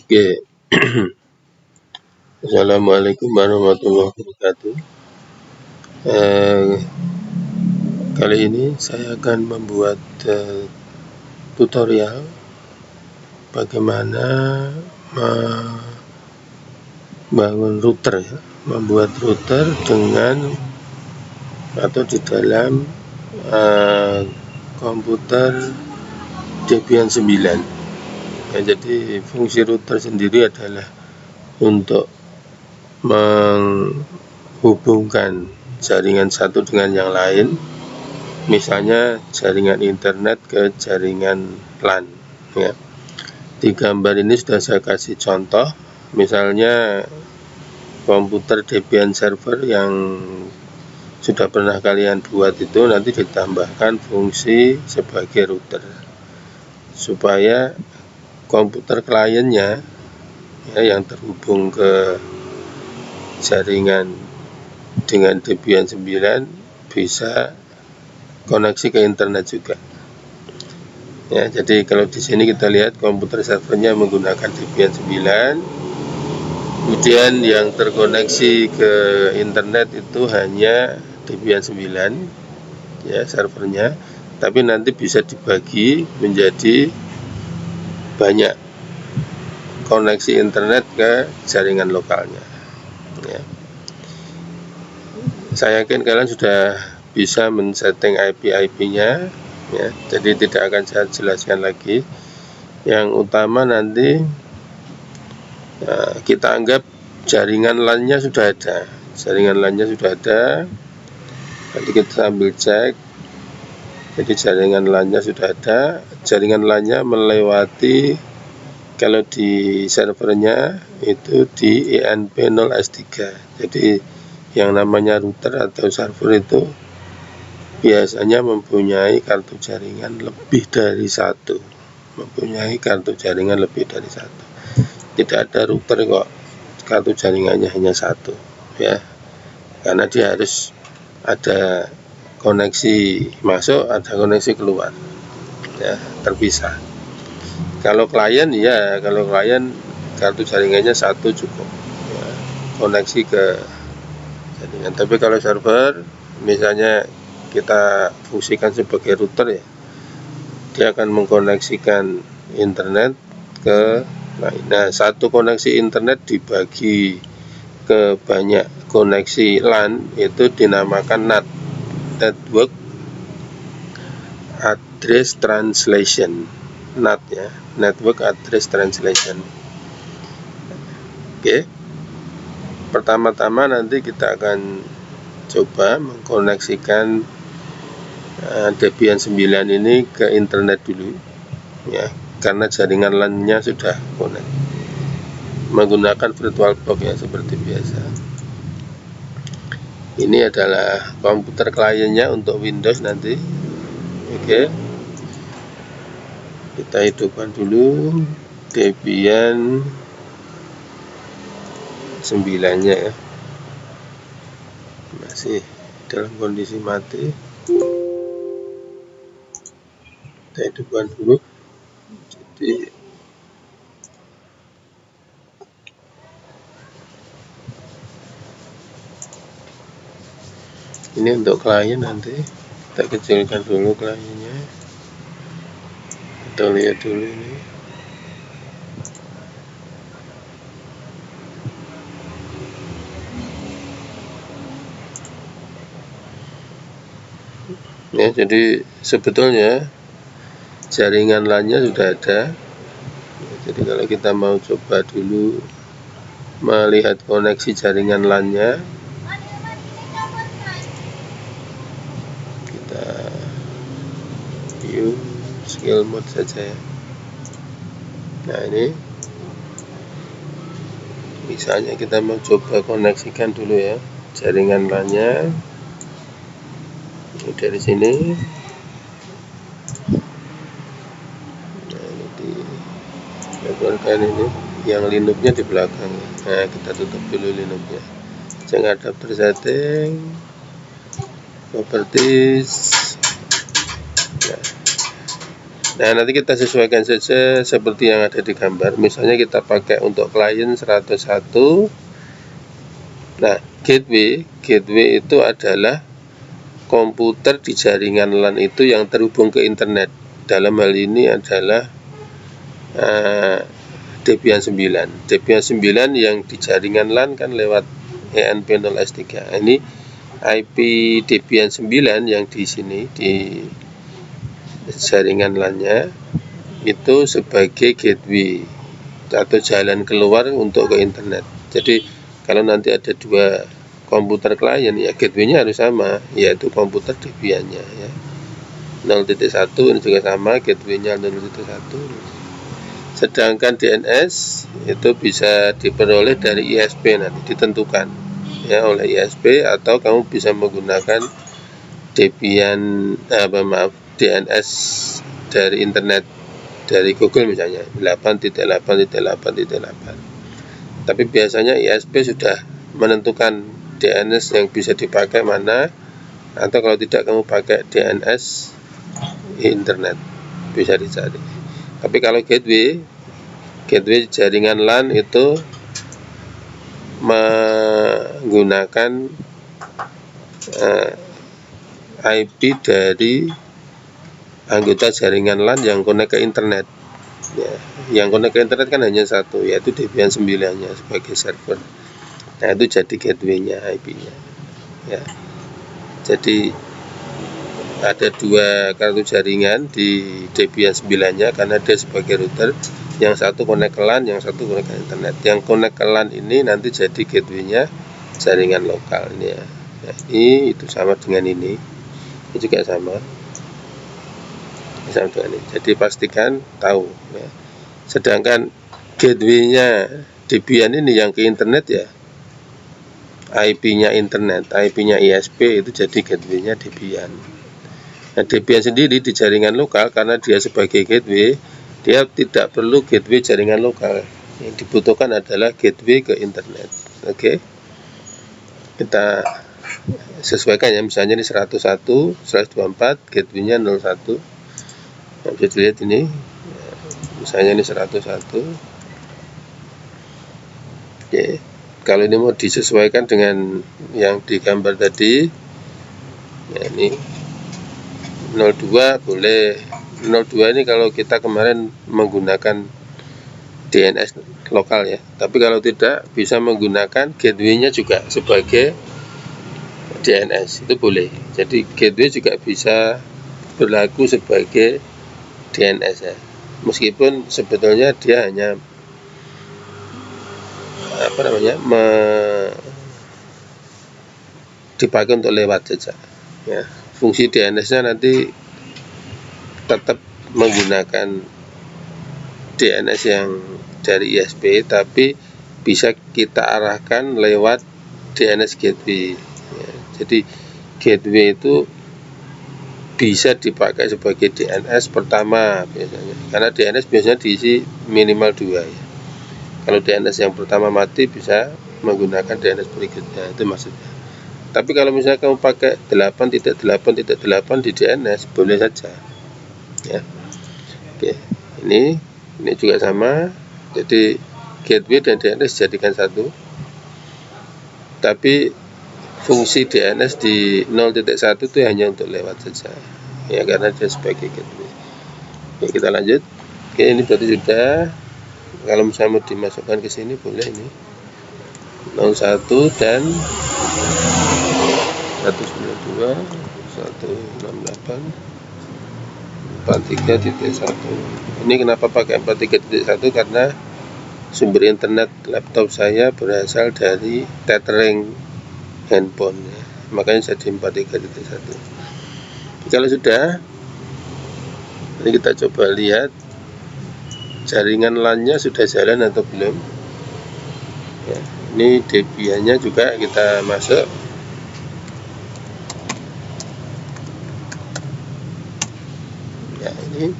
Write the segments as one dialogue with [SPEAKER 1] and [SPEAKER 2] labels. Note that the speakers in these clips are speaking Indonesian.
[SPEAKER 1] Oke, Assalamualaikum warahmatullahi wabarakatuh. Kali ini saya akan membuat tutorial bagaimana membangun router ya, membuat router dengan atau di dalam komputer Debian 9. Ya, jadi fungsi router sendiri adalah untuk menghubungkan jaringan satu dengan yang lain, misalnya jaringan internet ke jaringan LAN ya. Di gambar ini sudah saya kasih contoh, misalnya komputer Debian server yang sudah pernah kalian buat itu nanti ditambahkan fungsi sebagai router supaya komputer kliennya ya, yang terhubung ke jaringan dengan Debian 9 bisa koneksi ke internet juga ya. Jadi kalau di sini kita lihat komputer servernya menggunakan Debian 9, kemudian yang terkoneksi ke internet itu hanya Debian 9 ya servernya, tapi nanti bisa dibagi menjadi banyak koneksi internet ke jaringan lokalnya ya. Saya yakin kalian sudah bisa men-setting IP-nya ya, jadi tidak akan saya jelaskan lagi. Yang utama nanti kita anggap jaringan LAN-nya sudah ada, nanti kita sambil cek. Jadi jaringan LAN-nya sudah ada, jaringan LAN-nya melewati, kalau di servernya itu di ENP0S3. Jadi yang namanya router atau server itu biasanya mempunyai kartu jaringan lebih dari satu, Tidak ada router kok kartu jaringannya hanya satu ya, karena dia harus ada koneksi masuk, ada koneksi keluar ya, terpisah. Kalau klien kartu jaringannya satu cukup ya, koneksi ke jaringan. Tapi kalau server misalnya kita fungsikan sebagai router ya, dia akan mengkoneksikan internet ke lain. Nah, satu koneksi internet dibagi ke banyak koneksi LAN itu dinamakan NAT, Network Address Translation, NAT ya, Network Address Translation. Oke, pertama-tama nanti kita akan coba mengkoneksikan Debian 9 ini ke internet dulu ya, karena jaringan LAN-nya sudah connect menggunakan VirtualBox ya, seperti biasa. Ini adalah komputer kliennya untuk Windows nanti. Oke, kita hidupkan dulu Debian 9-nya ya, masih dalam kondisi mati. Kita hidupkan dulu. Jadi ini untuk klien, nanti kita kecilkan dulu kliennya, kita lihat dulu ini. Ya, jadi sebetulnya jaringan LAN-nya sudah ada. Jadi kalau kita mau coba dulu melihat koneksi jaringan LAN-nya, kita view skill mode saja ya. Nah, ini misalnya kita mau coba koneksikan dulu ya jaringan LAN-nya. Ini dari sini. Kan ini yang Linux-nya di belakang. Nah, kita tutup dulu Linux-nya. Jangan adapter setting, properties. Nah, Nah, nanti kita sesuaikan saja seperti yang ada di gambar. Misalnya kita pakai untuk klien 101. Nah, gateway itu adalah komputer di jaringan LAN itu yang terhubung ke internet. Dalam hal ini adalah Debian 9. Debian 9 yang di jaringan LAN kan lewat ENP0S3. Ini IP Debian 9 yang di sini di jaringan LAN-nya itu sebagai gateway atau jalan keluar untuk ke internet. Jadi kalau nanti ada dua komputer klien, ya gateway-nya harus sama, yaitu komputer Debian-nya ya. 0.1 ini juga sama, gateway-nya 0.1. Sedangkan DNS itu bisa diperoleh dari ISP, nanti ditentukan ya oleh ISP, atau kamu bisa menggunakan Debian DNS dari internet, dari Google misalnya 8.8.8.8. Tapi biasanya ISP sudah menentukan DNS yang bisa dipakai mana, atau kalau tidak kamu pakai DNS internet, bisa dicari. Tapi kalau gateway jaringan LAN itu menggunakan IP dari anggota jaringan LAN yang connect ke internet ya. Yang connect ke internet kan hanya satu, yaitu Debian 9-nya sebagai server. Nah, itu jadi gateway-nya, IP-nya ya. Jadi ada dua kartu jaringan di Debian 9-nya karena dia sebagai router. Yang satu connect ke LAN, yang satu connect ke internet. Yang connect ke LAN ini nanti jadi gateway-nya jaringan lokal ini ya. Nah, ini itu sama dengan ini juga sama dengan ini. Jadi pastikan tahu ya. Sedangkan gateway-nya Debian ini yang ke internet ya, IP-nya internet, IP-nya ISP, itu jadi gateway-nya Debian. Nah, Debian sendiri di jaringan lokal, karena dia sebagai gateway, dia tidak perlu gateway jaringan lokal. Yang dibutuhkan adalah gateway ke internet. Oke, kita sesuaikan ya. Misalnya ini 101.124, gateway-nya 01. Nah, bisa dilihat ini, misalnya ini 101. Oke, kalau ini mau disesuaikan dengan yang digambar tadi ya, ini 02 boleh. 02 ini kalau kita kemarin menggunakan DNS lokal ya, tapi kalau tidak bisa menggunakan gateway-nya juga sebagai DNS, itu boleh. Jadi gateway juga bisa berlaku sebagai DNS ya, meskipun sebetulnya dia hanya dipakai untuk lewat saja ya. Fungsi DNS-nya nanti tetap menggunakan DNS yang dari ISP, tapi bisa kita arahkan lewat DNS gateway ya. Jadi gateway itu bisa dipakai sebagai DNS pertama biasanya, karena DNS biasanya diisi minimal 2 ya. Kalau DNS yang pertama mati, bisa menggunakan DNS berikutnya, itu maksudnya. Tapi kalau misalnya kamu pakai 8.8.8 di DNS, boleh saja ya. Oke, ini juga sama. Jadi gateway dan DNS dijadikan satu, tapi fungsi DNS di 0.1 itu hanya untuk lewat saja ya, karena dia sebagai gateway. Oke, kita lanjut. Oke, ini berarti sudah. Kalau misalnya mau dimasukkan ke sini boleh, ini 01 dan 192 168 43.1. Ini kenapa pakai 43.1? Karena sumber internet laptop saya berasal dari tethering handphone ya. Makanya jadi 43.1. Kalau sudah, ini kita coba lihat jaringan LAN-nya sudah jalan atau belum ya. Ini Debian-nya juga kita masuk ya. Ini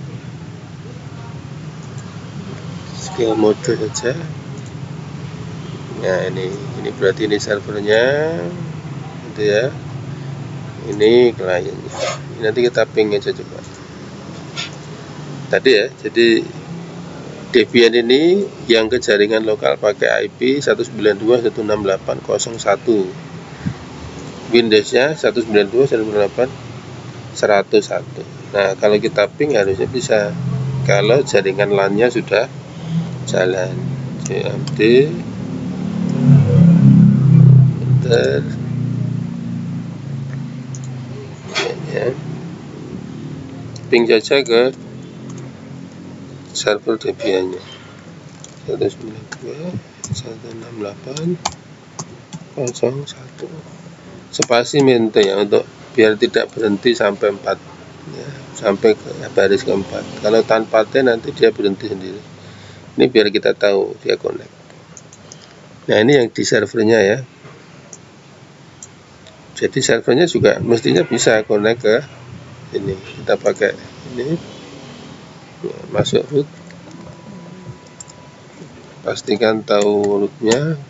[SPEAKER 1] skill mode saja ya. Ini berarti ini servernya gitu ya, ini kliennya. Nanti kita ping aja coba. tadi ya. Jadi Debian ini yang ke jaringan lokal pakai IP 192.168.01, Windowsnya 192.168.101. Nah, kalau kita ping harusnya bisa kalau jaringan LAN-nya sudah jalan. CMD enter ya. Ping saja ke server Debian-nya 192.168.01 spasi mente ya, untuk biar tidak berhenti sampai 4 ya, sampai ke baris keempat. Kalau tanpa T nanti dia berhenti sendiri. Ini biar kita tahu dia connect. Nah, ini yang di servernya ya. Jadi servernya juga mestinya bisa connect ke ini. Kita pakai ini ya, masuk root, pastikan tahu rootnya.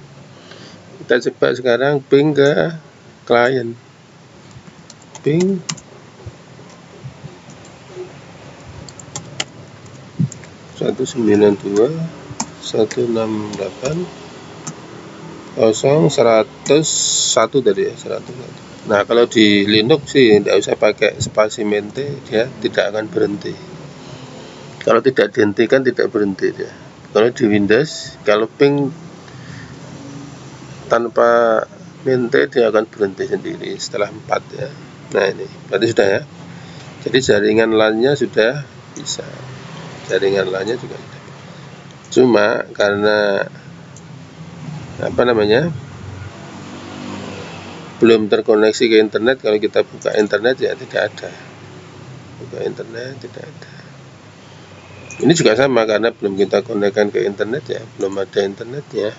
[SPEAKER 1] Kita coba sekarang ping ke klien, ping 192.168.0.101 tadi ya, 101. Nah, kalau di Linux sih tidak usah pakai spasi mente, dia tidak akan berhenti. Kalau tidak dihentikan tidak berhenti dia. Kalau di Windows, kalau ping tanpa mente dia akan berhenti sendiri setelah 4 ya. Nah, ini berarti sudah ya. Jadi jaringan LAN-nya sudah bisa. Jaringan LAN-nya juga sudah. Cuma karena belum terkoneksi ke internet, kalau kita buka internet ya tidak ada. Buka internet tidak ada. Ini juga sama karena belum kita konekkan ke internet ya, belum ada internetnya.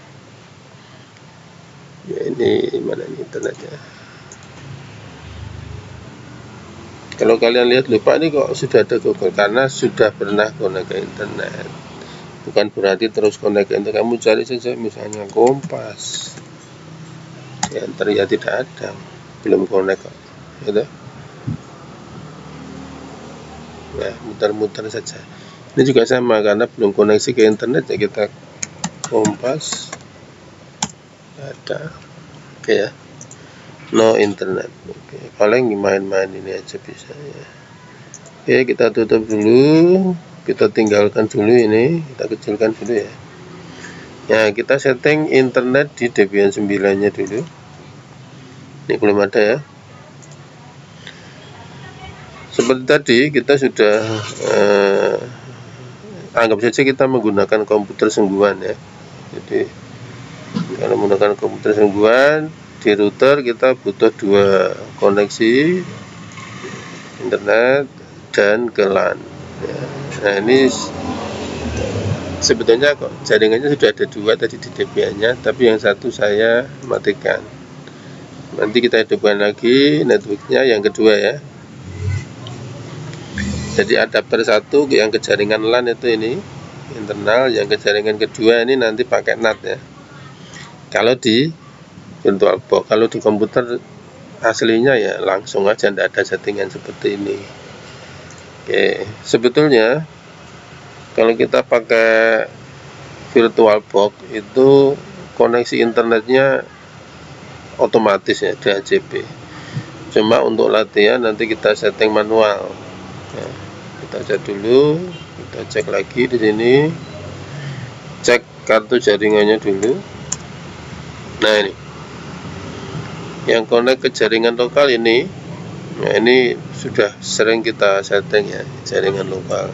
[SPEAKER 1] Ya, ini mana ini internetnya? Kalau kalian lihat lupa nih kok sudah ada Google, karena sudah pernah konek ke internet. Bukan berarti terus konek ke internet. Kamu cari saja misalnya Kompas, ya ternyata tidak ada, belum konek kok, gitu. Nah, muter-muter saja. Ini juga sama karena belum koneksi ke internet ya, kita Kompas ada, oke ya. No internet. Oke, paling main-main ini aja bisa ya. Oke, kita tutup dulu, kita tinggalkan dulu ini, kita kecilkan dulu ya. Ya, kita setting internet di Debian 9-nya dulu. Ini belum ada ya. Seperti tadi kita sudah anggap saja kita menggunakan komputer sungguhan ya. Jadi kalau menggunakan komputer sungguhan, di router kita butuh 2 koneksi internet dan ke LAN ya. Nah, ini sebetulnya kok jaringannya sudah ada 2 tadi di Debian-nya, tapi yang satu saya matikan. Nanti kita hidupkan lagi networknya yang kedua ya. Jadi adapter 1 yang ke jaringan LAN itu ini internal, yang ke jaringan kedua ini nanti pakai NAT ya. Kalau di VirtualBox, kalau di komputer aslinya ya langsung aja, tidak ada settingan seperti ini. Oke, sebetulnya kalau kita pakai VirtualBox itu koneksi internetnya otomatis ya, DHCP. Cuma untuk latihan nanti kita setting manual. Ya, kita cek dulu, kita cek lagi di sini, cek kartu jaringannya dulu. Nah, ini yang connect ke jaringan lokal ini. Nah, ini sudah sering kita setting ya, jaringan lokal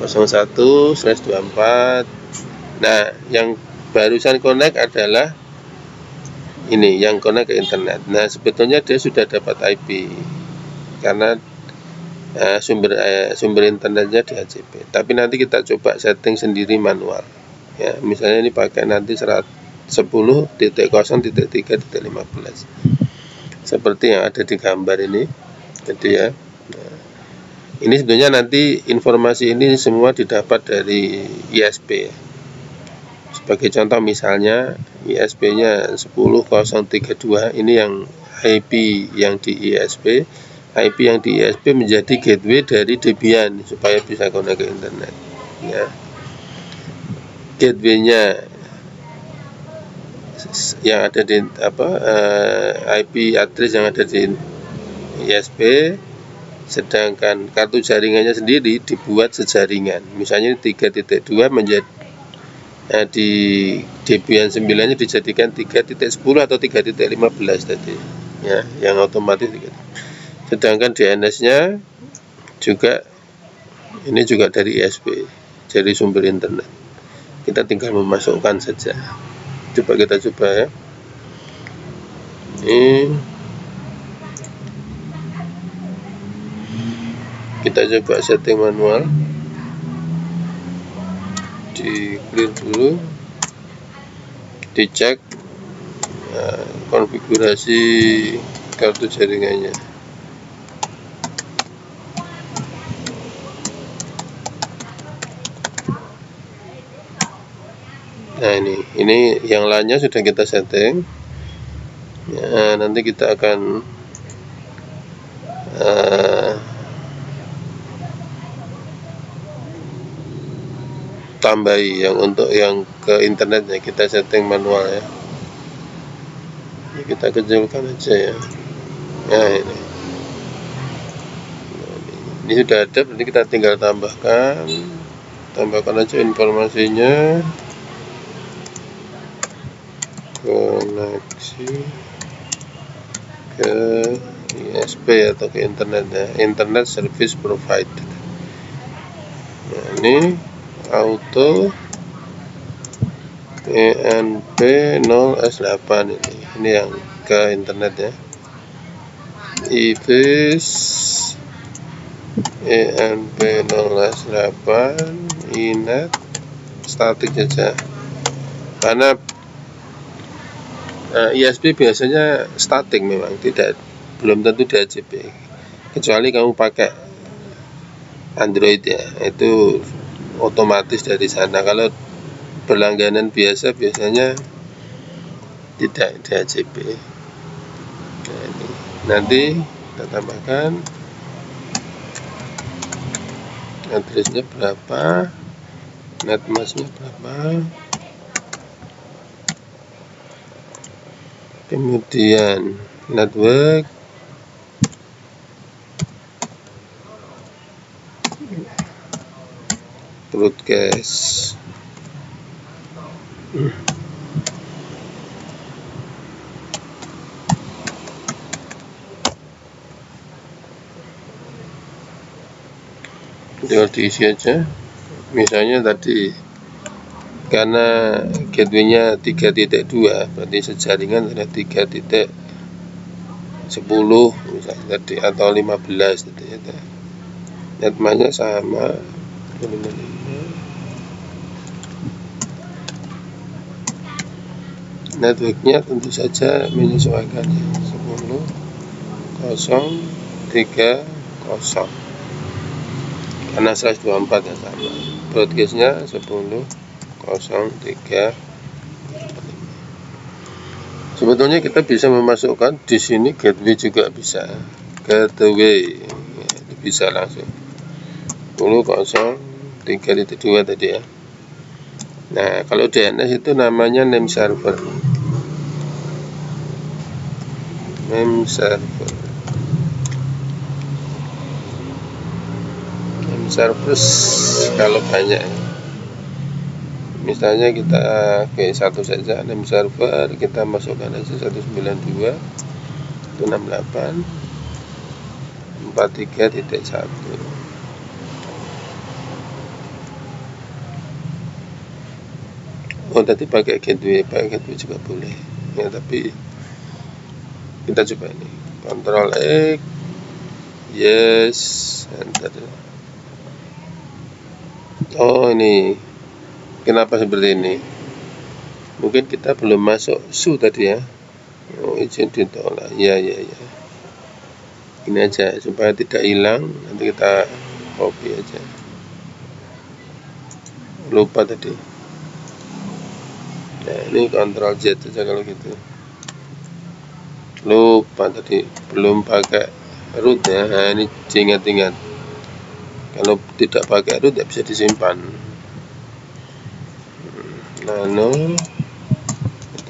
[SPEAKER 1] 01/24. Nah, yang barusan connect adalah ini yang connect ke internet. Nah, sebetulnya dia sudah dapat IP karena sumber internetnya di DHCP. Tapi nanti kita coba setting sendiri manual ya. Misalnya ini pakai nanti 10.0.3.15 seperti yang ada di gambar ini. Jadi ya, nah, ini sebenarnya nanti informasi ini semua didapat dari ISP ya. Sebagai contoh misalnya ISP-nya 10.032, ini yang IP yang di ISP, IP yang di ISP menjadi gateway dari Debian supaya bisa connect ke internet ya. Gateway-nya yang ada di IP address yang ada di ISP, sedangkan kartu jaringannya sendiri dibuat sejaringan. Misalnya 3.2 menjadi di Debian 9-nya dijadikan 3.10 atau 3.15 tadi ya, yang otomatis. Sedangkan DNS-nya juga ini juga dari ISP, dari sumber internet. Kita tinggal memasukkan saja. Coba kita coba ya. Ini kita coba setting manual, di clear dulu, dicek konfigurasi kartu jaringannya. Nah ini yang lainnya sudah kita setting ya, nanti kita akan tambahi yang untuk yang ke internetnya, kita setting manual ya. Kita kecilkan aja ya. Nah ini sudah ada, berarti kita tinggal tambahkan aja informasinya, koneksi ke ISP atau ke internet ya, internet service provider. Nah ini auto ENP 0S8 ini yang ke internet ya. IPS ENP 0S8 inet statik saja, karena ISP biasanya statik, memang belum tentu DHCP, kecuali kamu pakai Android ya, itu otomatis dari sana. Kalau berlangganan biasanya tidak DHCP. Nah, ini nanti kita tambahkan addressnya berapa, netmasknya berapa, kemudian network, broadcast, tinggal diisi aja. Misalnya tadi karena gateway-nya 3.2 berarti sejaringan ada 3.10 misalnya tadi, atau 15 tadi ya. Netmasknya sama 55. Networknya tentu saja menyesuaikan ya, 10.0.3.0 karena 124 ya sama. Broadcastnya 10.0.3. Sebetulnya kita bisa memasukkan di sini gateway juga bisa, gateway ya, bisa langsung 10.0.3.2 tadi ya. Nah kalau DNS itu namanya name server, servers kalau banyak, misalnya kita ke satu saja name server, kita masukkan aja 192.168.43.1. Oh tadi pakai gateway juga boleh ya, tapi kita coba ini Ctrl X, yes, enter. Oh ini kenapa seperti ini, mungkin kita belum masuk su tadi ya. Oh izin ditolak ya. Ini aja supaya tidak hilang, nanti kita copy aja, lupa tadi. Nah ini Ctrl Z aja kalau gitu, lupa tadi belum pakai root ya. Nah, ini diingat-ingat, kalau tidak pakai root ya bisa disimpan. Nano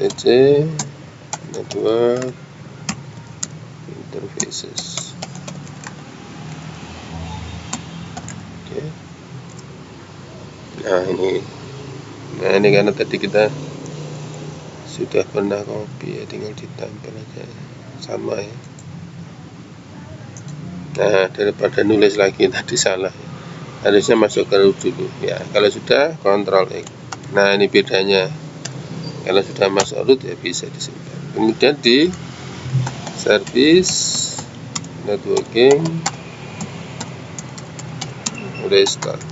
[SPEAKER 1] etc network interfaces. Oke. Nah ini karena tadi kita sudah pernah copy ya, tinggal ditempel aja, sama ya. Nah, daripada nulis lagi tadi salah, harusnya masuk ke root dulu ya. Kalau sudah, Ctrl X. Nah, ini bedanya. Kalau sudah masuk root ya bisa disimpan. Kemudian di service networking restart.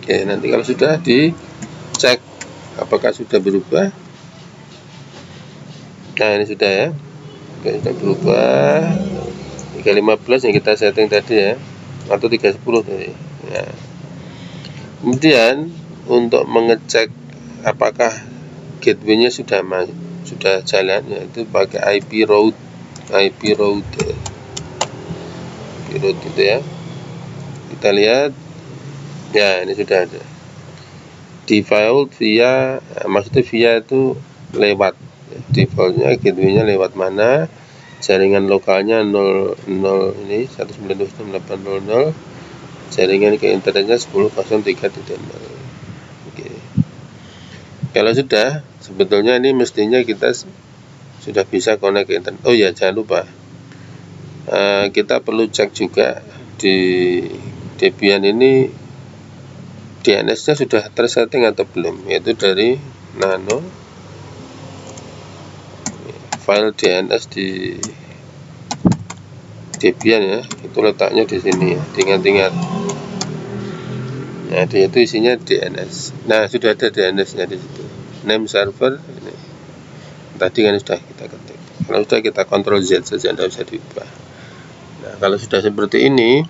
[SPEAKER 1] Oke, nanti kalau sudah dicek apakah sudah berubah. Nah, ini sudah ya. Oke, sudah berubah. 315 yang kita setting tadi ya, atau 310 tadi ya. Kemudian untuk mengecek apakah gateway-nya sudah jalan, yaitu pakai IP route itu ya. Kita lihat ya, ini sudah ada default via, maksudnya via itu lewat, defaultnya gateway-nya lewat mana, jaringan lokalnya 00 ini 192.168.00, jaringan ke internetnya 10.03.0. Oke. Kalau sudah, sebetulnya ini mestinya kita sudah bisa connect ke internet. Oh ya, jangan lupa kita perlu cek juga di Debian ini DNS-nya sudah tersetting atau belum, yaitu dari nano file DNS di Debian ya, itu letaknya di sini ya, ingat-ingat. Nah, dia itu isinya DNS. Nah, sudah ada DNS-nya di situ. Name server ini. Tadi kan sudah kita ketik. Kalau sudah, kita Ctrl Z saja, tidak usah diubah. Nah, kalau sudah seperti ini,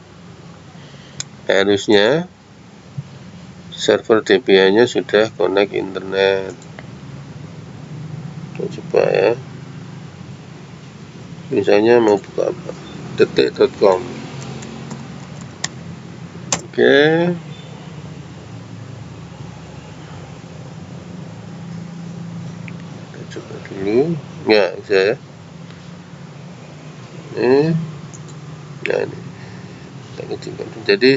[SPEAKER 1] harusnya server Debian-nya sudah connect internet. Kita coba ya. Misalnya mau buka apa? detik.com. Oke. Kita coba dulu. Nggak bisa ya. Nah, ini. Jadi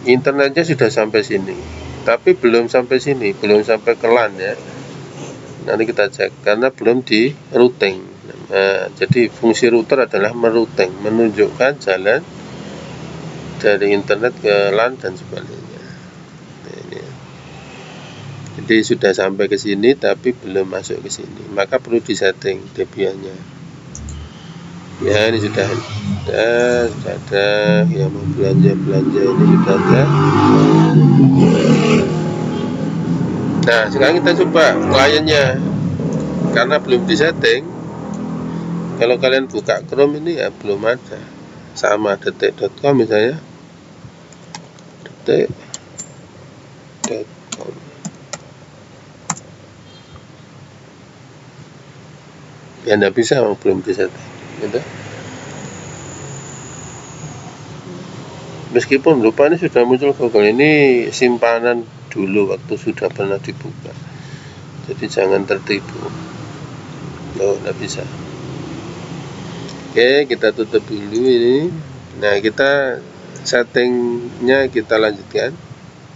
[SPEAKER 1] internetnya sudah sampai sini, tapi belum sampai sini, belum sampai ke LAN ya. Nanti kita cek karena belum di routing. Nah, jadi fungsi router adalah merouting, menunjukkan jalan dari internet ke LAN dan sebagainya. Nah, ini. Jadi sudah sampai ke sini tapi belum masuk ke sini, maka perlu disetting Debian-nya. Ya, ini sudah ada yang mau belanja ini sudah ada. Nah, sekarang kita coba kliennya, karena belum disetting. Kalau kalian buka Chrome ini ya belum ada, sama detik.com misalnya, detik.com. Ya enggak bisa, belum disetting gitu. Meskipun lupa ini sudah muncul Google, ini simpanan dulu waktu sudah pernah dibuka, jadi jangan tertipu. Oh, enggak bisa. Oke, kita tutup dulu ini. Nah, kita settingnya kita lanjutkan.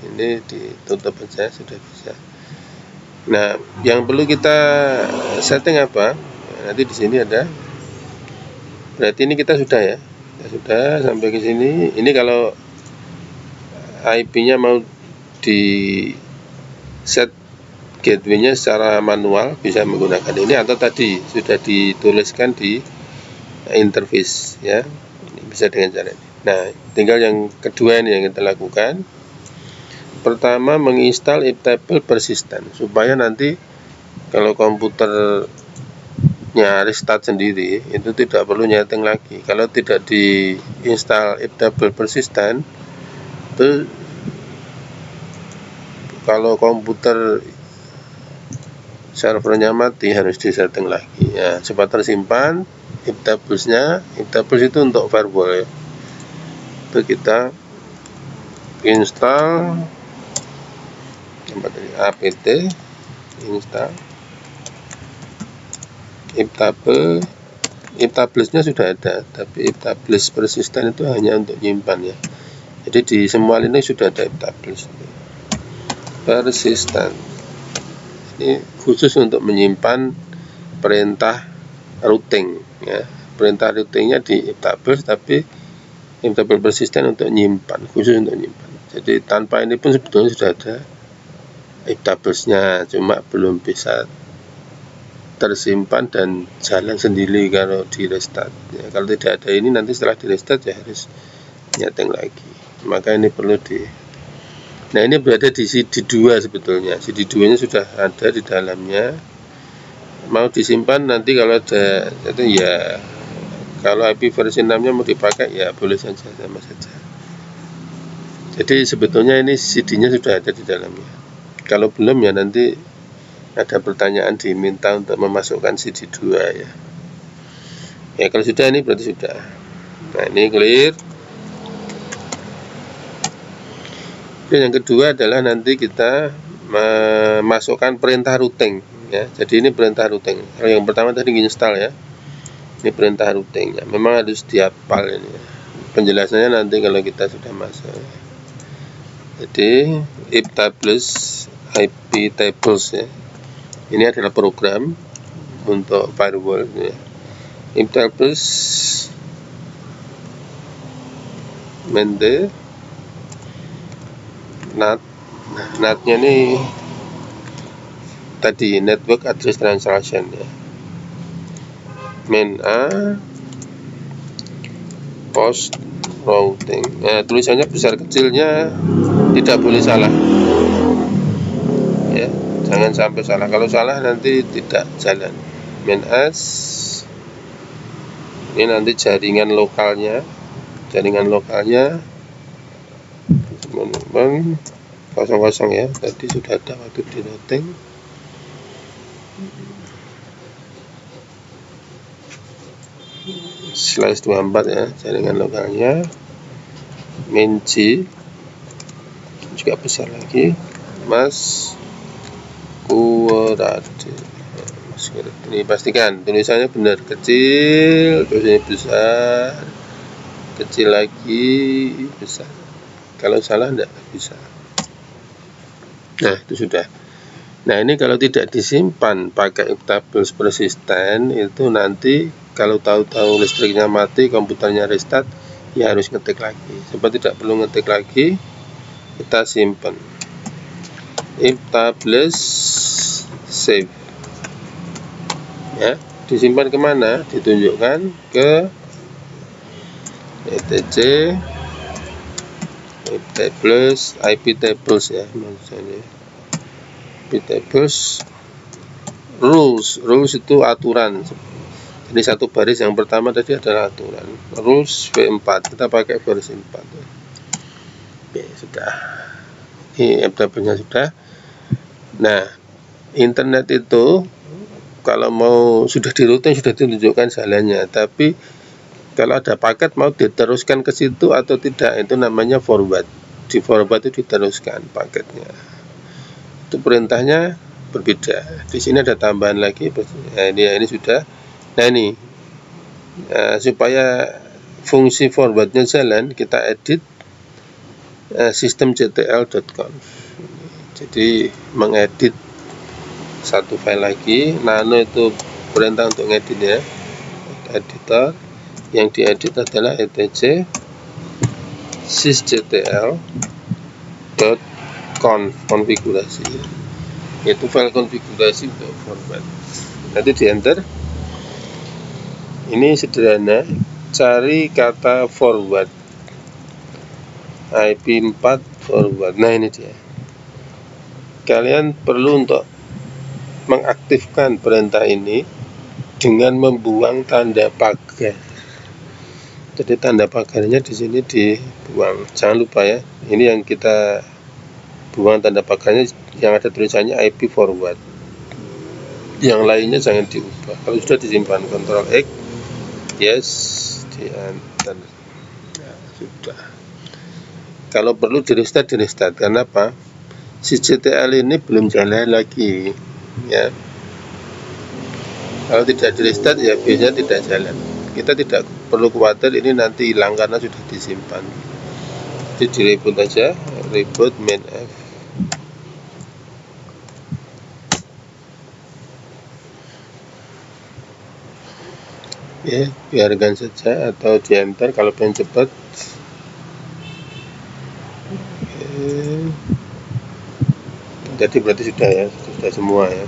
[SPEAKER 1] Ini ditutup aja, sudah bisa. Nah, yang perlu kita setting apa? Nanti di sini ada. Berarti ini kita sudah ya. Kita sudah sampai ke sini. Ini kalau IP-nya mau di set gateway-nya secara manual, bisa menggunakan ini, atau tadi sudah dituliskan di interface ya. Ini bisa dengan cara ini. Nah, tinggal yang kedua ini yang kita lakukan. Pertama, menginstal Iptable persistent supaya nanti kalau komputernya restart sendiri itu tidak perlu nyeting lagi. Kalau tidak diinstal Iptable persistent, itu kalau komputer servernya mati, harus disetting lagi ya, supaya tersimpan iptablesnya. Iptables itu untuk firewall ya. Itu kita install apt install iptable. Iptablesnya sudah ada, tapi iptables persisten itu hanya untuk nyimpan ya. Jadi di semua Linux sudah ada iptables persisten. Ini khusus untuk menyimpan perintah routing ya. Perintah routingnya di iptables, tapi iptable persisten untuk nyimpan, khusus untuk nyimpan. Jadi tanpa ini pun sebetulnya sudah ada iptablesnya, cuma belum bisa tersimpan dan jalan sendiri kalau di restart ya. Kalau tidak ada ini, nanti setelah di restart ya harus nyeting lagi, maka ini perlu di. Nah, ini berada di CD2 sebetulnya. CD2 nya sudah ada di dalamnya, mau disimpan nanti kalau ada itu ya. Kalau IP versi 6 nya mau dipakai ya boleh saja, sama saja. Jadi sebetulnya ini CD nya sudah ada di dalamnya. Kalau belum ya nanti ada pertanyaan diminta untuk memasukkan CD2 ya. Ya kalau sudah, ini berarti sudah. Nah, ini clear. Dan yang kedua adalah nanti kita memasukkan perintah routing ya. Jadi ini perintah routing. Kalau yang pertama tadi install ya. Ini perintah routingnya. Memang harus dihafal ini ya. Penjelasannya nanti kalau kita sudah masuk. Jadi iptables IP tables ya. Ini adalah program untuk firewall ya. Iptables mende NAT. Nah, NAT-nya ini tadi network address translation ya. Main A post routing. Nah, tulisannya besar kecilnya tidak boleh salah ya, jangan sampai salah. Kalau salah nanti tidak jalan. Main S ini nanti jaringan lokalnya teman-teman 00 ya, tadi sudah ada waktu di routing. /24 ya, jaringan lokalnya. Main G juga besar lagi, Mas Kurade. Ini pastikan tulisannya benar, kecil, tulisannya besar, kecil lagi, besar. Kalau salah tidak bisa. Nah, itu sudah. Nah, ini kalau tidak disimpan pakai iptables persisten, itu nanti kalau tahu-tahu listriknya mati, komputernya restart, ya harus ngetik lagi. Supaya tidak perlu ngetik lagi, kita simpan iptables save ya. Disimpan kemana? Ditunjukkan ke etc iptables IP tables ya, maksudnya IP tables rules itu aturan. Jadi satu baris yang pertama tadi adalah aturan, rules v4, kita pakai versi 4 ya. Oke, sudah. Ini iptablesnya sudah. Nah, internet itu kalau mau sudah di routing sudah ditunjukkan jalannya, tapi kalau ada paket mau diteruskan ke situ atau tidak, itu namanya forward. Di forward itu diteruskan paketnya. Itu perintahnya berbeda. Di sini ada tambahan lagi. Nah, ini sudah. Nah, ini supaya fungsi forwardnya jalan, kita edit systemctl.conf. Jadi mengedit satu file lagi. Nano itu perintah untuk ngedit ya, editor. Yang diedit adalah etc sysctl.conf, konfigurasi. Itu file konfigurasi untuk format. Nanti di enter. Ini sederhana, cari kata forward, IP4 forward. Nah, ini dia. Kalian perlu untuk mengaktifkan perintah ini dengan membuang tanda pagar. Jadi tanda pagarnya di sini dibuang. Jangan lupa ya. Ini yang kita buang tanda pagarnya, yang ada tulisannya IP forward. yang lainnya jangan diubah. Kalau sudah disimpan, Ctrl X, yes, di enter. Nah, sudah. Kalau perlu di restart, karena apa? Si CTL ini belum jalan lagi, ya. Kalau tidak di restart ya biasanya tidak jalan. Kita tidak perlu khawatir ini nanti hilang karena sudah disimpan. Jadi di reboot aja, reboot main F. Ya, biarkan saja atau di enter kalau pengen cepat. Jadi berarti sudah ya, sudah semua ya.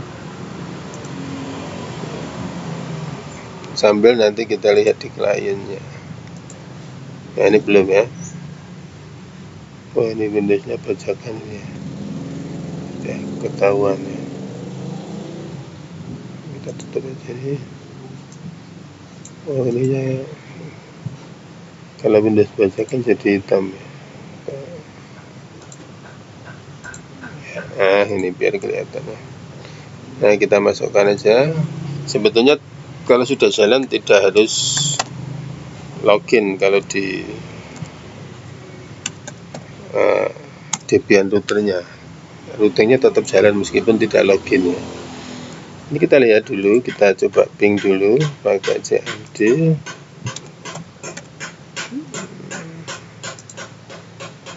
[SPEAKER 1] Sambil nanti kita lihat di kliennya. Nah, ini belum ya. Oh, ini Windowsnya bajakan ini ya, ketahuan ya. Kita tutup aja nih. Oh, ini ya. Kalau Windows bajakan jadi hitam ya. Nah, ini biar kelihatan ya. Nah, kita masukkan aja. Sebetulnya kalau sudah jalan tidak harus login kalau di Debian routernya tetap jalan meskipun tidak login ya. Ini kita lihat dulu, kita coba ping dulu pakai cmd.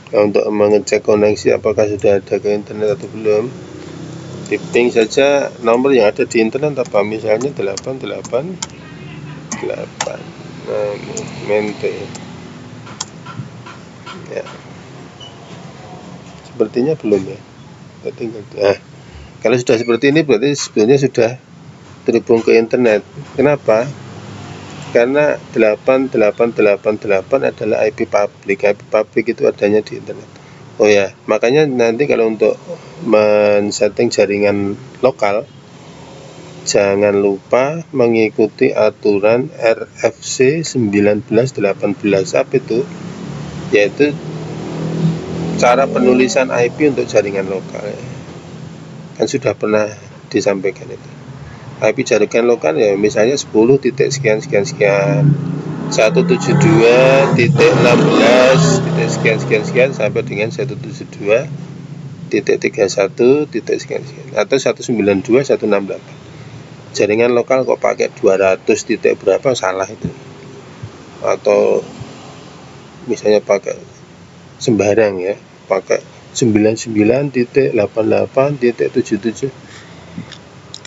[SPEAKER 1] Nah, untuk mengecek koneksi apakah sudah ada ke internet atau belum, di ping saja nomor yang ada di internet apa, misalnya 888. Nah, mente ya, sepertinya belum ya. Nah, kalau sudah seperti ini berarti sebenarnya sudah terhubung ke internet. Kenapa? Karena 8888 adalah IP public. IP public itu adanya di internet. Oh ya, makanya nanti kalau untuk men-setting jaringan lokal, jangan lupa mengikuti aturan RFC 1918. Apa itu? Yaitu cara penulisan IP untuk jaringan lokal. Kan sudah pernah disampaikan itu. IP jaringan lokal ya misalnya 10 titik sekian 172 titik 16 titik sekian sampai dengan 172 titik 31 titik sekian atau 192 168. Jaringan lokal kok pakai 200 titik berapa, salah itu. Atau misalnya pakai sembarang ya, pakai 99.88.77.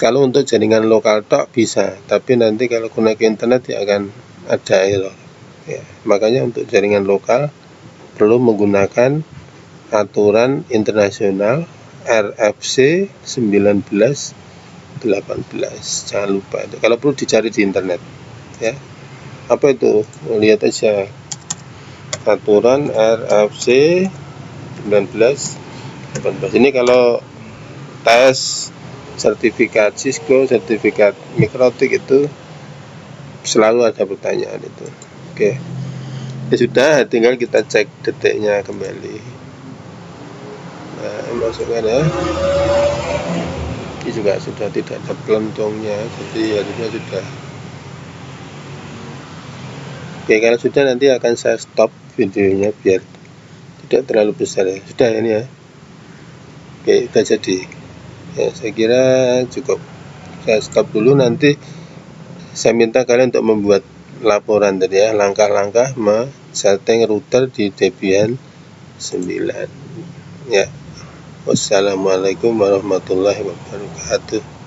[SPEAKER 1] Kalau untuk jaringan lokal tok bisa, tapi nanti kalau connect ke internet ya akan ada error ya. Makanya untuk jaringan lokal perlu menggunakan aturan internasional RFC 1918. Jangan lupa itu. Kalau perlu dicari di internet ya. Apa itu? Lihat aja aturan RFC 1918. Ini kalau tes sertifikat Cisco, sertifikat Mikrotik itu selalu ada pertanyaan itu. Oke, ya sudah, tinggal kita cek detiknya kembali. Nah, masukkan ya. Ini juga sudah tidak ada pelentongnya, jadi harusnya sudah. Oke, kalau sudah nanti akan saya stop videonya biar tidak terlalu besar ya. Sudah ini ya. Oke, sudah jadi. Ya, saya kira cukup. Saya stop dulu, nanti saya minta kalian untuk membuat laporan tadi ya, langkah-langkah men-setting router di Debian 9 ya. Wassalamualaikum warahmatullahi wabarakatuh.